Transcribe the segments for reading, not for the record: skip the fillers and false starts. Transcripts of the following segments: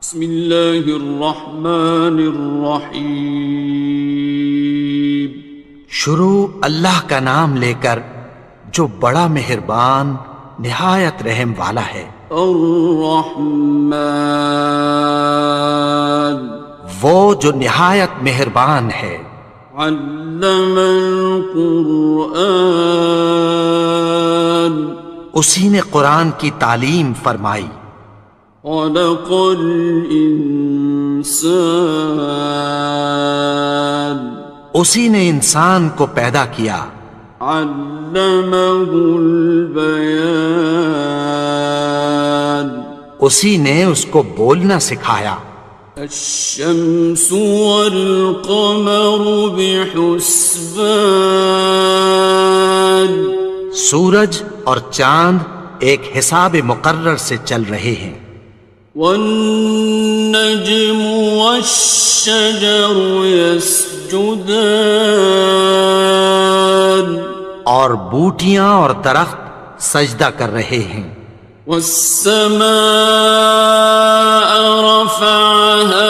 بسم اللہ الرحمن الرحیم۔ شروع اللہ کا نام لے کر جو بڑا مہربان نہایت رحم والا ہے۔ الرحمن، وہ جو نہایت مہربان ہے۔ علم القرآن، اسی نے قرآن کی تعلیم فرمائی۔ خلق الانسان، اسی نے انسان کو پیدا کیا۔ علمہ البیان، اسی نے اس کو بولنا سکھایا۔ الشمس والقمر بحسبان، سورج اور چاند ایک حساب مقرر سے چل رہے ہیں۔ والنجم والشجر يسجدان، اور بوٹیاں اور درخت سجدہ کر رہے ہیں۔ والسماء رفعها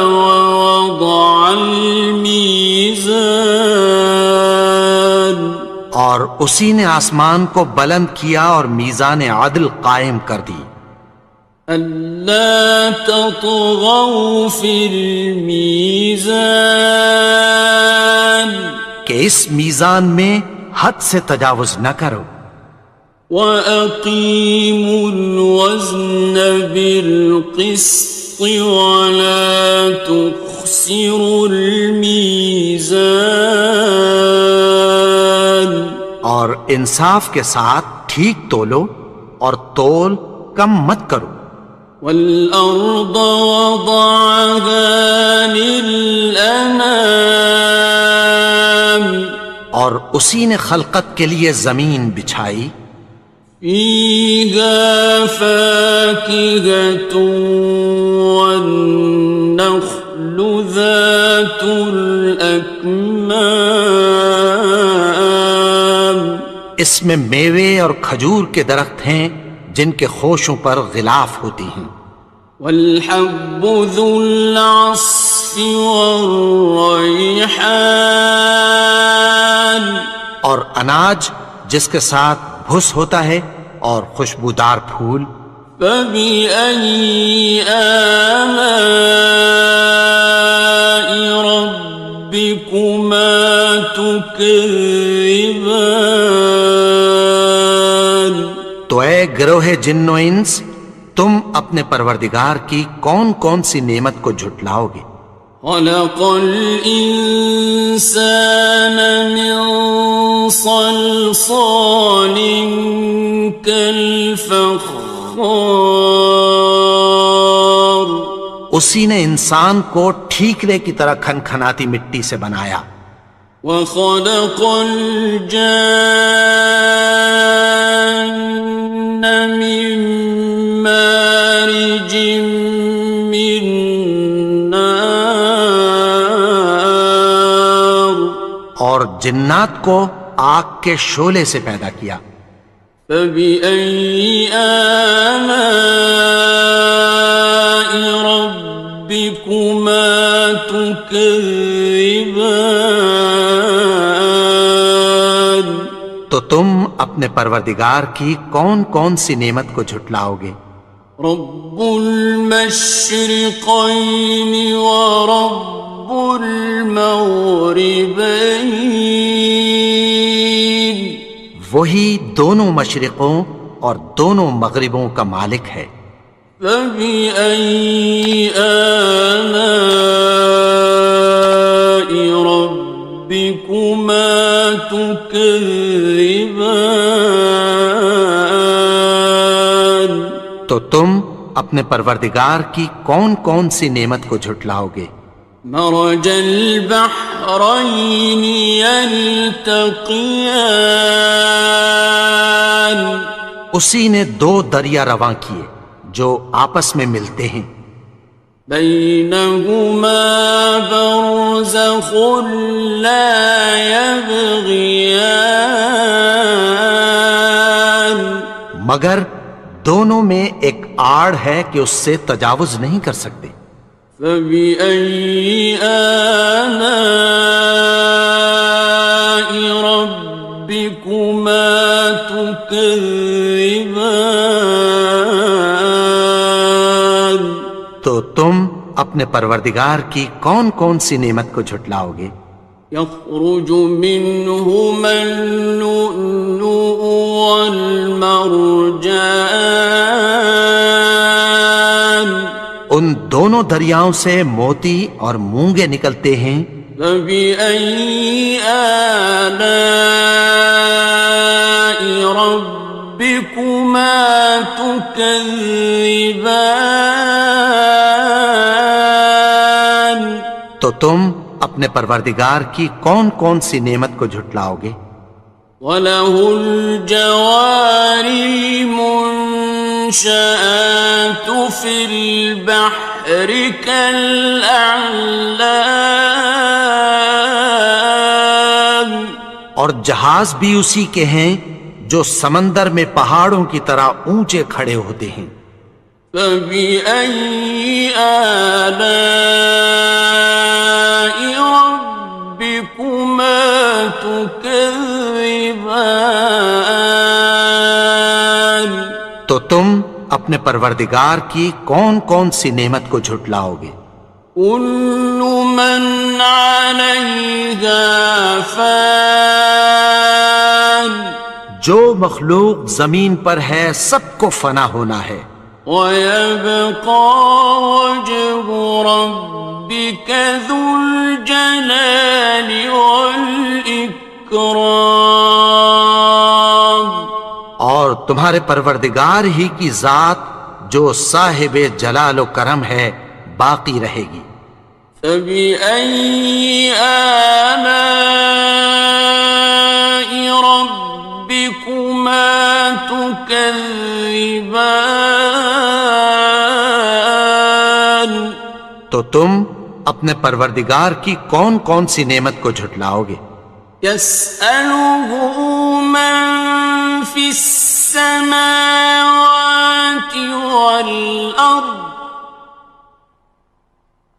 ووضع الميزان، اور اسی نے آسمان کو بلند کیا اور میزان عدل قائم کر دی۔ ألا تطغوا في الميزان، کہ اس میزان میں حد سے تجاوز نہ کرو۔ وَأَقِيمُوا الْوَزْنَ بِالْقِسْطِ وَلَا تُخْسِرُوا الْمِيزَانَ، اور انصاف کے ساتھ ٹھیک تولو اور تول کم مت کرو۔ وَالْأَرْضَ وَضَعَهَا لِلْأَنَامِ، اور اسی نے خلقت کے لیے زمین بچھائی۔ فِيهَا فَاكِهَةٌ وَالنَّخْلُ ذَاتُ الْأَكْمَامِ، اس میں میوے اور کھجور کے درخت ہیں جن کے خوشوں پر غلاف ہوتی ہیں۔ وَالْحَبُّ ذُو الْعَصْفِ وَالرَّيْحَانِ، اور اناج جس کے ساتھ بھس ہوتا ہے اور خوشبودار پھول۔ فَبِأَيِّ آلَاءِ رَبِّكُمَا تُكَذِّبَانِ، تو اے گروہ جن و انس، تم اپنے پروردگار کی کون کون سی نعمت کو جھٹلاؤ گے؟ خَلَقَ الْإِنسَانَ مِنْ صَلْصَالٍ كَالْفَخَّارِ، اسی نے انسان کو ٹھیکرے کی طرح کھنکھناتی مٹی سے بنایا۔ وَخَلَقَ الْجَانَّ مِن مَّارِجٍ مِّن نَّارٍ، اور جنات کو آگ کے شعلے سے پیدا کیا۔ فَبِأَيِّ آلَاءِ رَبِّكُمَا تُكَذِّبَانِ، تو تم اپنے پروردگار کی کون کون سی نعمت کو جھٹلاؤ گے؟ رب المشرقین ورب المغربین، وہی دونوں مشرقوں اور دونوں مغربوں کا مالک ہے۔ فَبِأَيِّ آلَاءِ رَبِّكُمَا تُكَذِّبَانِ، تو تم اپنے پروردگار کی کون کون سی نعمت کو جھٹلاؤ گے؟ مرج البحرین یلتقیان، اسی نے دو دریا رواں کیے جو آپس میں ملتے ہیں۔ بینہما برزخ لا یبغیان، مگر دونوں میں ایک آڑ ہے کہ اس سے تجاوز نہیں کر سکتے۔ فبأي آلاء ربكما تكذبان؟ تو تم اپنے پروردگار کی کون کون سی نعمت کو جھٹلاؤ گے؟ يخرج منهما اللؤلؤ والمرجان، ان دونوں دریاؤں سے موتی اور مونگے نکلتے ہیں۔ فبأي آلاء ربكما تكذبان؟ تو تم اپنے پروردگار کی کون کون سی نعمت کو جھٹلاؤ گے؟ وَلَهُ الْجَوَارِ الْمُنشَآتُ فِي الْبَحْرِ كَالْأَعْلَامِ، اور جہاز بھی اسی کے ہیں جو سمندر میں پہاڑوں کی طرح اونچے کھڑے ہوتے ہیں۔ فَبِأَيِّ آلَاءِ رَبِّكُمَا تُكَذِّبَانِ؟ تو تم اپنے پروردگار کی کون کون سی نعمت کو جھٹلاؤ گے؟ كُلُّ مَنْ عَلَيْهَا فَانٍ، جو مخلوق زمین پر ہے سب کو فنا ہونا ہے۔ وَيَبْقَى وَجْهُ رَبِّكَ ذُو الْجَلَالِ وَالْإِكْرَامِ، اور تمہارے پروردگار ہی کی ذات جو صاحب جلال و کرم ہے باقی رہے گی۔ فَبِأَيِّ آلَاءِ رَبِّكُمَا تُكَذِّبَانِ؟ تو تم اپنے پروردگار کی کون کون سی نعمت کو جھٹلاؤ گے؟ يَسْأَلُهُ مَن فِي السَّمَاوَاتِ وَالْأَرْضِ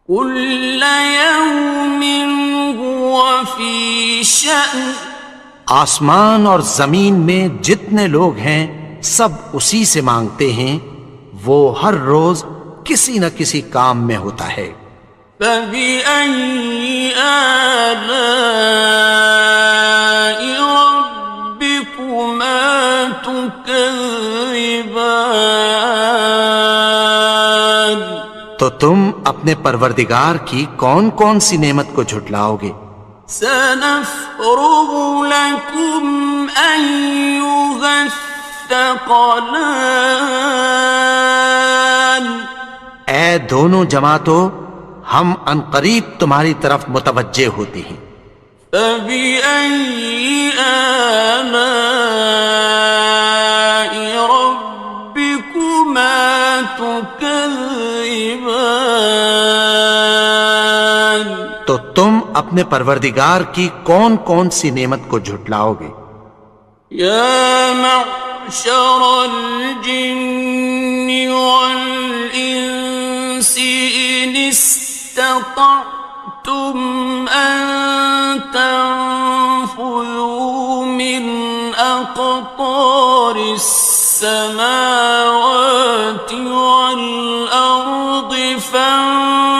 كُلَّ يَوْمٍ هُوَ فِي شَأْنٍ، آسمان اور زمین میں جتنے لوگ ہیں سب اسی سے مانگتے ہیں، وہ ہر روز کسی نہ کسی کام میں ہوتا ہے۔ فَبِأَيِّ آلَاءِ رَبِّكُمَا تُكَذِّبَانِ؟ تو تم اپنے پروردگار کی کون کون سی نعمت کو جھٹلاؤ گے؟ سَنَفْرُغُ لَكُمْ أَيُّهَ الثَّقَلَانِ، اے دونوں جماعتوں، ہم عنقریب تمہاری طرف متوجہ ہوتے ہیں۔ فَبِأَيِّ آلَاءِ رَبِّكُمَا تُكَذِّبَانِ؟ تو تم اپنے پروردگار کی کون کون سی نعمت کو جھٹلاؤ گے؟ يَا مَعْشَرَ الْجِنِّ وَالْإِنسِ إِنِ اسْتَطَعْتُمْ أَن تَنفُذُوا مِنْ أَقْطَارِ السَّمَاوَاتِ وَالْأَرْضِ فَانفُذُوا،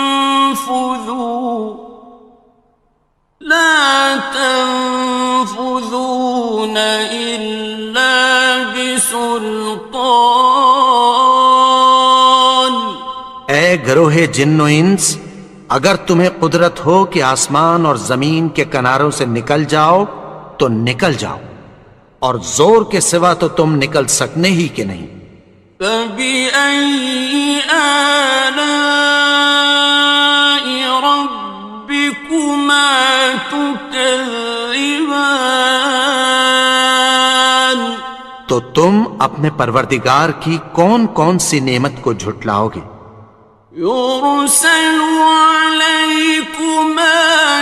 لَا تَنفُذُونَ إِلَّا بِسُلْطَانٍ۔ اے گروہ جن و انس، اگر تمہیں قدرت ہو کہ آسمان اور زمین کے کناروں سے نکل جاؤ تو نکل جاؤ، اور زور کے سوا تو تم نکل سکنے ہی کہ نہیں۔ فَبِأَيِّ آلَاءِ رَبِّكُمَا تُكَذِّبَانِ؟ تو تم اپنے پروردگار کی کون کون سی نعمت کو جھٹلاؤ گے؟ يُرْسَلُ عَلَيْكُمَا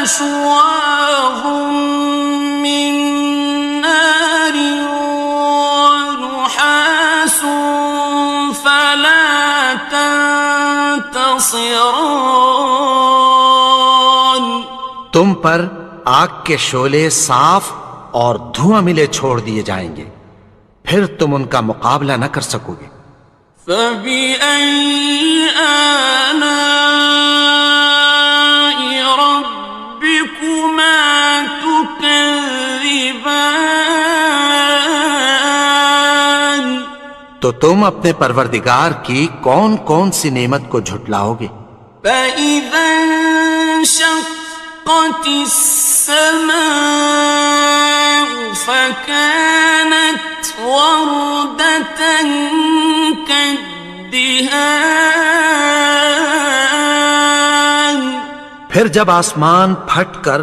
شُوَاظٌ مِّن نَّارٍ وَنُحَاسٌ خاصران. تم پر آگ کے شعلے صاف اور دھواں ملے چھوڑ دیے جائیں گے، پھر تم ان کا مقابلہ نہ کر سکو گے۔ فبأي آلاء ربكما تكذبان. تو تم اپنے پروردگار کی کون کون سی نعمت کو جھٹلاؤ گے؟ فإذا انشقت السماء فكانت وردة كالدهان. پھر جب آسمان پھٹ کر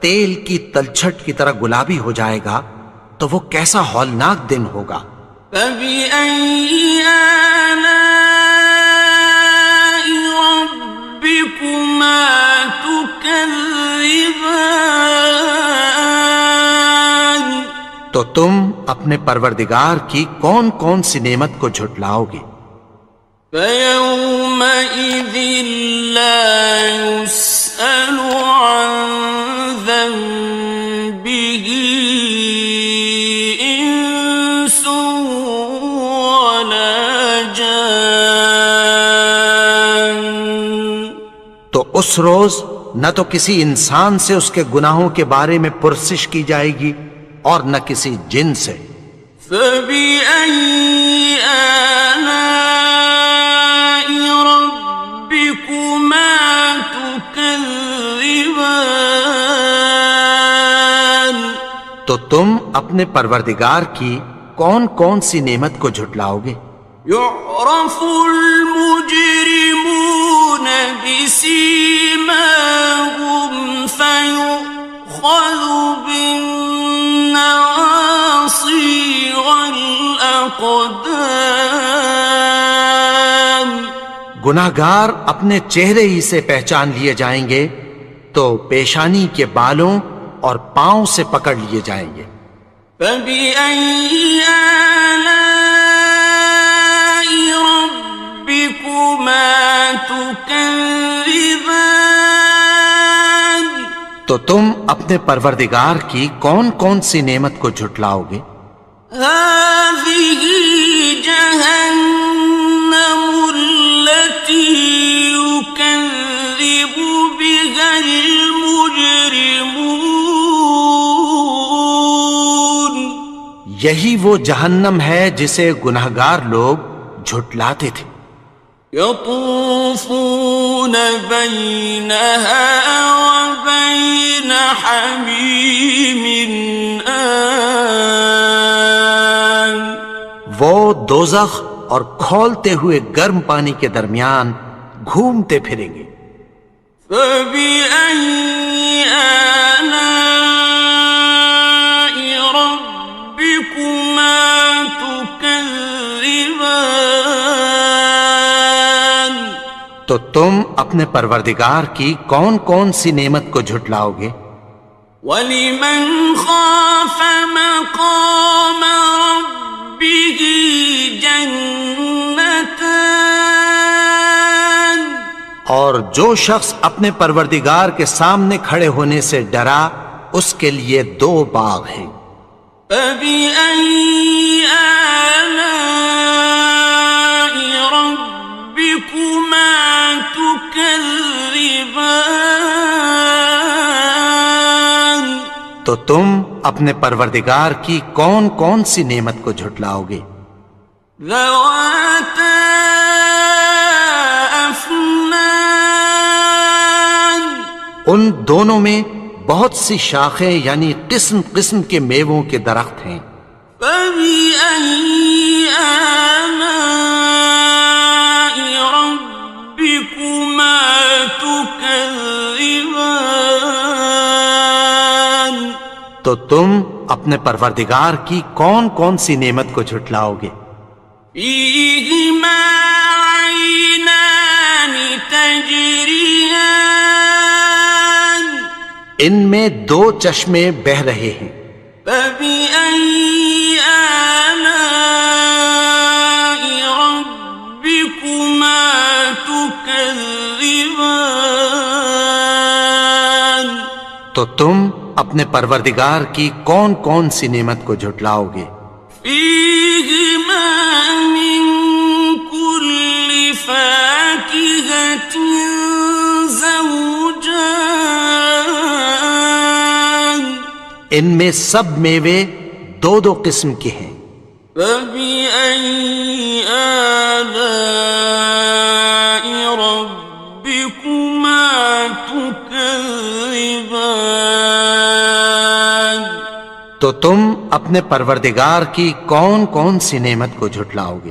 تیل کی تلچھٹ کی طرح گلابی ہو جائے گا تو وہ کیسا ہولناک دن ہوگا۔ فبأي آلاء ربكما تكذبان. تو تم اپنے پروردگار کی کون کون سی نعمت کو جھٹلاؤ گے؟ فيومئذ لا يسأل عن ذنبه إنس ولا جان. تو اس روز نہ تو کسی انسان سے اس کے گناہوں کے بارے میں پرسش کی جائے گی اور نہ کسی جن سے۔ فبأي آلاء ربكما تكذبان. تو تم اپنے پروردگار کی کون کون سی نعمت کو جھٹلاؤ گے؟ يعرف المجرمون بسيماهم فيؤخذ بالنواصي والأقدام. گناہگار اپنے چہرے ہی سے پہچان لیے جائیں گے تو پیشانی کے بالوں اور پاؤں سے پکڑ لیے جائیں گے۔ فبأي آلاء ربكما تكذبان. تو تم اپنے پروردگار کی کون کون سی نعمت کو جھٹلاؤ گے؟ هذه جهنم التي يكذب بها المجرمون. یہی وہ جہنم ہے جسے گناہگار لوگ جھٹلاتے تھے۔ يطوفون بينها وبين حميم آن. وہ دوزخ اور کھولتے ہوئے گرم پانی کے درمیان گھومتے پھریں گے۔ فبأي آلاء ربكما تكذبان. تو تم اپنے پروردگار کی کون کون سی نعمت کو جھٹلاؤ گے؟ وَلِمَنْ خَافَ مَقَامَ رَبِّهِ جَنَّتَانِ. اور جو شخص اپنے پروردگار کے سامنے کھڑے ہونے سے ڈرا اس کے لیے دو باغ ہیں۔ فَبِأَيِّ آلَاءِ رَبِّكُمَا تُكَذِّبَانِ. تو تم اپنے پروردگار کی کون کون سی نعمت کو جھٹلاؤ گے؟ ذَوَاتَا أَفْنَانٍ. ان دونوں میں بہت سی شاخیں یعنی قسم قسم کے میووں کے درخت ہیں۔ فَبِأَيِّ آلَاءِ رَبِّكُمَا تُكَذِّبَانِ. تو تم اپنے پروردگار کی کون کون سی نعمت کو جھٹلاؤ گے؟ فِيهِمَا عَيْنَانِ تَجْرِيَانِ. ان میں دو چشمے بہہ رہے ہیں۔ فَبِأَيِّ آلَاءِ رَبِّكُمَا تُكَذِّبَانِ. تكذبان تو تم اپنے پروردگار کی کون کون سی نعمت کو جھٹلاؤ گے؟ فيهما من كل فاكهة زوجان ان میں سب میوے دو دو قسم کے ہیں۔ فبأي آلاء ربكما تكذبان تو تم اپنے پروردگار کی کون کون سی نعمت کو جھٹلاؤ گے؟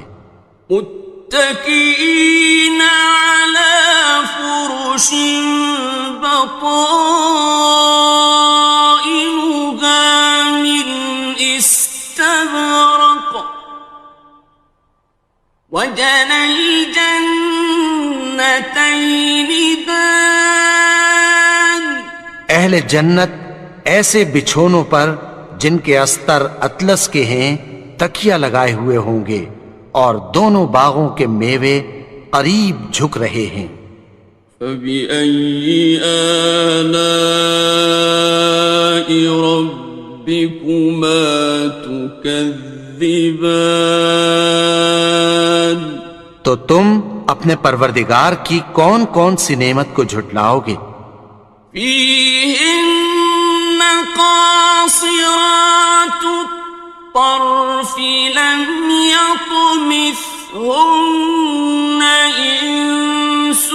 متكئين على فرش بطائنها من استبرق وجنى الجنتين دان اہل جنت ایسے بچھونوں پر جن کے استر اطلس کے ہیں تکیہ لگائے ہوئے ہوں گے اور دونوں باغوں کے میوے قریب جھک رہے ہیں۔ فبأي آلاء ربكما تكذبان تو تم اپنے پروردگار کی کون کون سی نعمت کو جھٹلاؤ گے؟ فيهن قاصرات الطرف لم يطمثهن إنس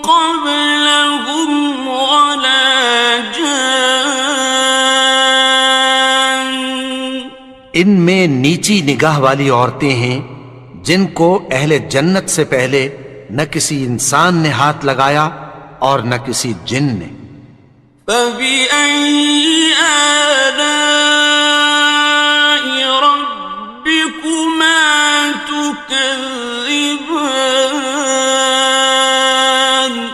قبلهم ولا جان ان میں نیچی نگاہ والی عورتیں ہیں جن کو اہل جنت سے پہلے نہ کسی انسان نے ہاتھ لگایا اور نہ کسی جن نے۔ فبأي آلاء ربكما تكذبان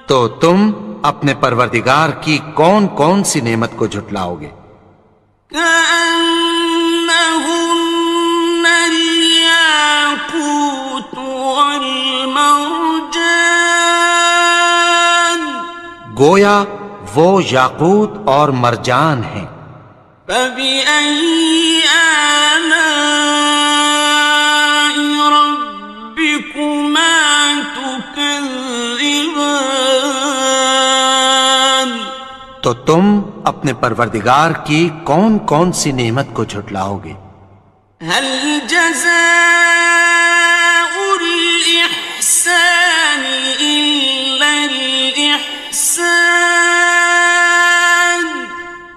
تو تم اپنے پروردگار کی کون کون سی نعمت کو جھٹلاؤ گے؟ كأنهن الياقوت والمرجان گویا وہ یاقوت اور مرجان ہیں۔ فبأي آلاء ربكما تكذبان تو تم اپنے پروردگار کی کون کون سی نعمت کو جھٹلاؤ گے؟ هل جزاء الإحسان إلا الإحسان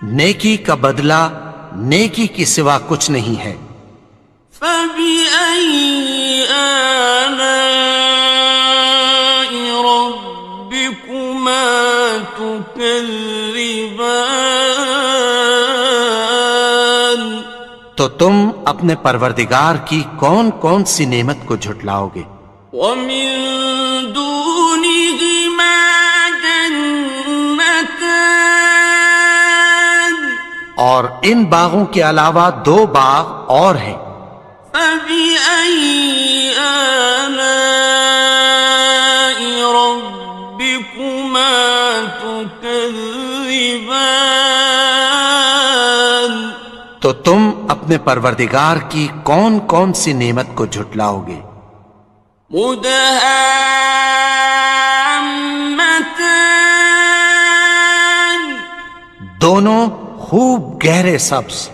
نیکی کا بدلہ نیکی کی سوا کچھ نہیں ہے۔ فبأي آلاء ربكما تكذبان تو تم اپنے پروردگار کی کون کون سی نعمت کو جھٹلاؤ گے؟ ومن دونهما جنتان اور ان باغوں کے علاوہ دو باغ اور ہیں۔ فبأي آلاء ربكما تكذبان تو تم اپنے پروردگار کی کون کون سی نعمت کو جھٹلاؤ گے؟ مدهامتان دونوں خوب گہرے سبز۔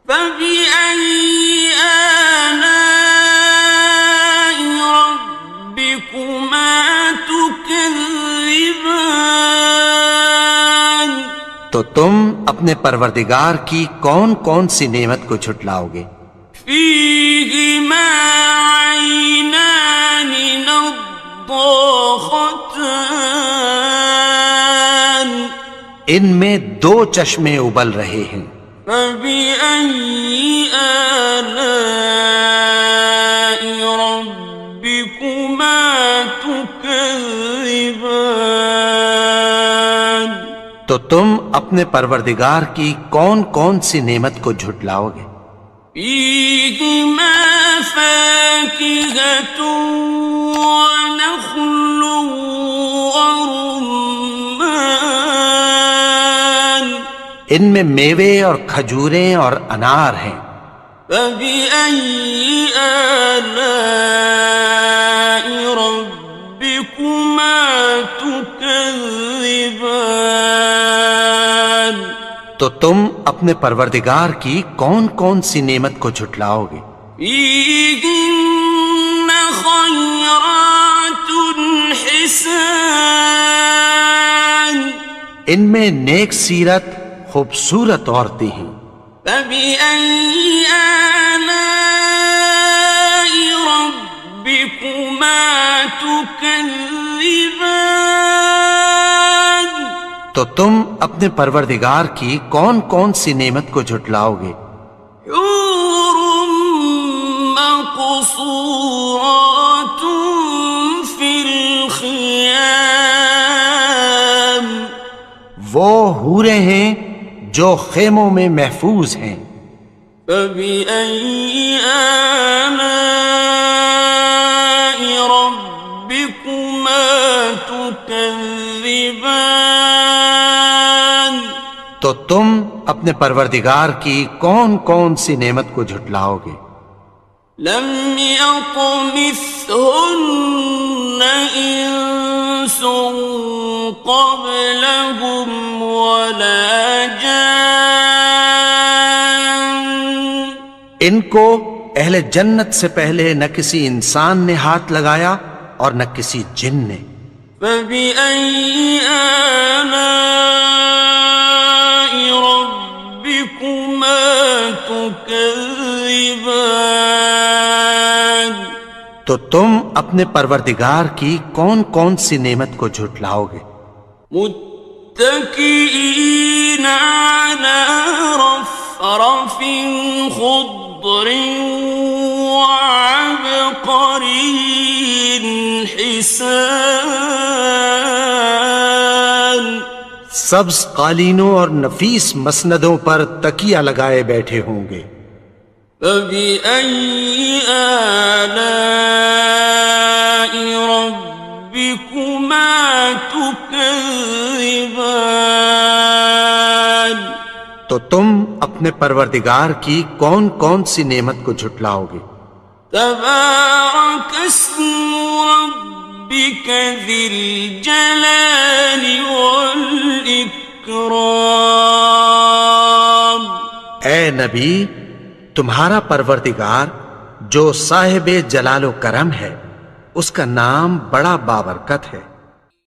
فبأي آلاء ربكما تكذبان تو تم اپنے پروردگار کی کون کون سی نعمت کو جھٹلاؤ گے؟ فيهما عينان نضاختان ان میں دو چشمے ابل رہے ہیں۔ فبأي آلاء ربكما تكذبان تو تم اپنے پروردگار کی کون کون سی نعمت کو جھٹلاؤ گے؟ فيهما فاكهة ونخل ورمان ان میں میوے اور کھجوریں اور انار ہیں. فبأي آلاء ربكما تكذبان تو تم اپنے پروردگار کی کون کون سی نعمت کو جھٹلاؤ گے؟ فيهن خيرات حسان ان میں نیک سیرت خوبصورت عورتیں ہیں. فبأي آلاء ربكما تكذبان تو تم اپنے پروردگار کی کون کون سی نعمت کو جھٹلاؤ گے؟ حور مقصورات في الخيام وہ حوریں ہیں جو خیموں میں محفوظ ہیں. فبأي آلاء ربكما تكذبان تو تم اپنے پروردگار کی کون کون سی نعمت کو جھٹلاؤ گے؟ لم يطمثهن إنس قبلهم ولا جان ان کو اہل جنت سے پہلے نہ کسی انسان نے ہاتھ لگایا اور نہ کسی جن نے. فبأي آلاء ربكما تكذبان تو تم اپنے پروردگار کی کون کون سی نعمت کو جھٹلاؤ گے؟ متكئين على رفرف خضر وعبقري حسان سبز قالینوں اور نفیس مسندوں پر تکیہ لگائے بیٹھے ہوں گے. فبأي آلاء ربكما تكذبان تو تم اپنے پروردگار کی کون کون سی نعمت کو جھٹلاؤ گے؟ تبارك اسم ربك ذي الجلال والإكرام اے نبی، تمہارا پروردگار جو صاحب جلال و کرم ہے، اس کا نام بڑا بابرکت ہے.